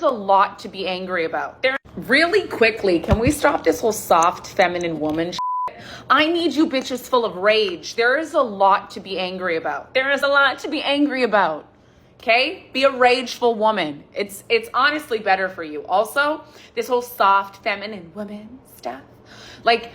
a lot to be angry about. Really quickly, can we stop this whole soft feminine woman shit? I need you bitches full of rage. There is a lot to be angry about. There is a lot to be angry about. Okay? Be a rageful woman. It's honestly better for you. Also, this whole soft feminine woman stuff. Like,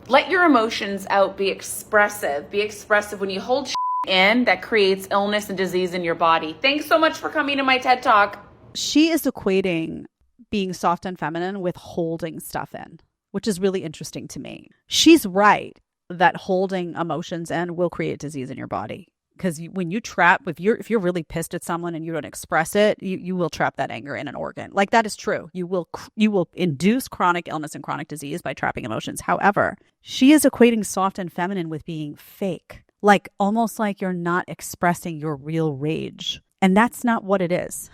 let your emotions out. Be expressive. Be expressive. When you hold shit in, that creates illness and disease in your body. Thanks so much for coming to my TED Talk. She is equating being soft and feminine with holding stuff in, which is really interesting to me. She's right that holding emotions in will create disease in your body. Because when you trap, if you're really pissed at someone and you don't express it, you will trap that anger in an organ. Like, that is true. You will induce chronic illness and chronic disease by trapping emotions. However, she is equating soft and feminine with being fake, like almost like you're not expressing your real rage. And that's not what it is.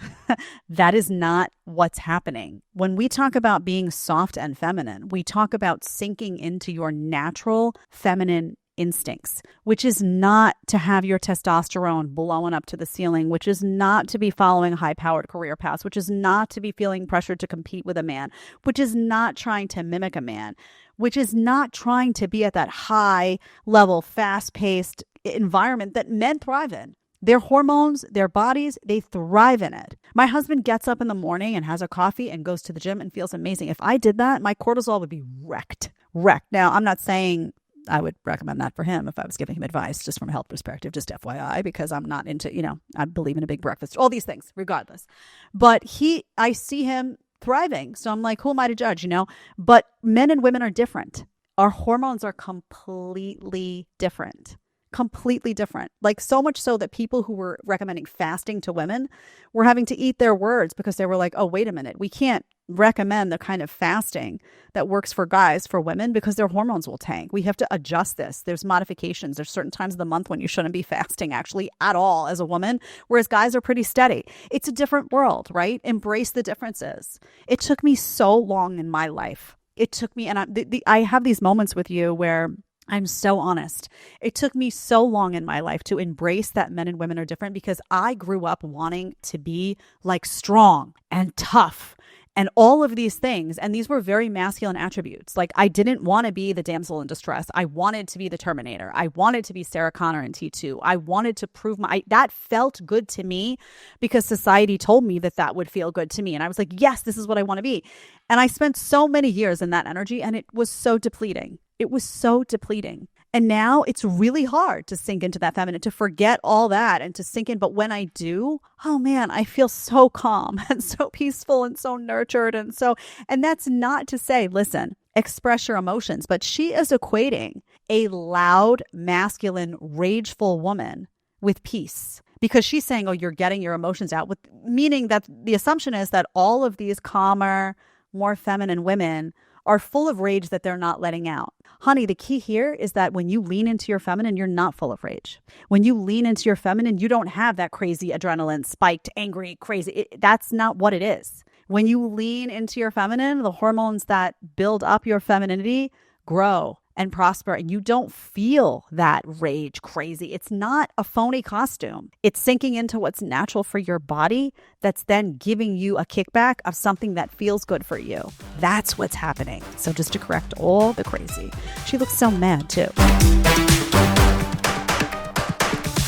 That is not what's happening. When we talk about being soft and feminine, we talk about sinking into your natural feminine instincts, which is not to have your testosterone blowing up to the ceiling, which is not to be following high-powered career paths, which is not to be feeling pressured to compete with a man, which is not trying to mimic a man, which is not trying to be at that high-level, fast-paced environment that men thrive in. Their hormones, their bodies, they thrive in it. My husband gets up in the morning and has a coffee and goes to the gym and feels amazing. If I did that, my cortisol would be wrecked. Now, I'm not saying I would recommend that for him if I was giving him advice just from a health perspective, just FYI, because I'm not into, I believe in a big breakfast, all these things, regardless. But I see him thriving. So I'm like, who am I to judge, But men and women are different. Our hormones are completely different. Completely different. Like, so much so that people who were recommending fasting to women were having to eat their words because they were like, oh, wait a minute, we can't recommend the kind of fasting that works for guys for women because their hormones will tank. We have to adjust this. There's modifications. There's certain times of the month when you shouldn't be fasting actually at all as a woman, whereas guys are pretty steady. It's a different world, right? Embrace the differences. It took me so long in my life. It took me, and I have these moments with you where I'm so honest. It took me so long in my life to embrace that men and women are different because I grew up wanting to be like strong and tough and all of these things. And these were very masculine attributes. Like, I didn't want to be the damsel in distress. I wanted to be the Terminator. I wanted to be Sarah Connor in T2. I wanted to prove that felt good to me because society told me that would feel good to me. And I was like, yes, this is what I want to be. And I spent so many years in that energy and it was so depleting. It was so depleting. And now it's really hard to sink into that feminine, to forget all that and to sink in. But when I do, oh man, I feel so calm and so peaceful and so nurtured. And that's not to say, listen, express your emotions, but she is equating a loud, masculine, rageful woman with peace. Because she's saying, oh, you're getting your emotions out, with meaning that the assumption is that all of these calmer, more feminine women are full of rage that they're not letting out. Honey, the key here is that when you lean into your feminine, you're not full of rage. When you lean into your feminine, you don't have that crazy adrenaline, spiked, angry, crazy. That's not what it is. When you lean into your feminine, the hormones that build up your femininity grow and prosper, and you don't feel that rage crazy. It's not a phony costume. It's sinking into what's natural for your body that's then giving you a kickback of something that feels good for you. That's what's happening. So just to correct all the crazy. She looks so mad too.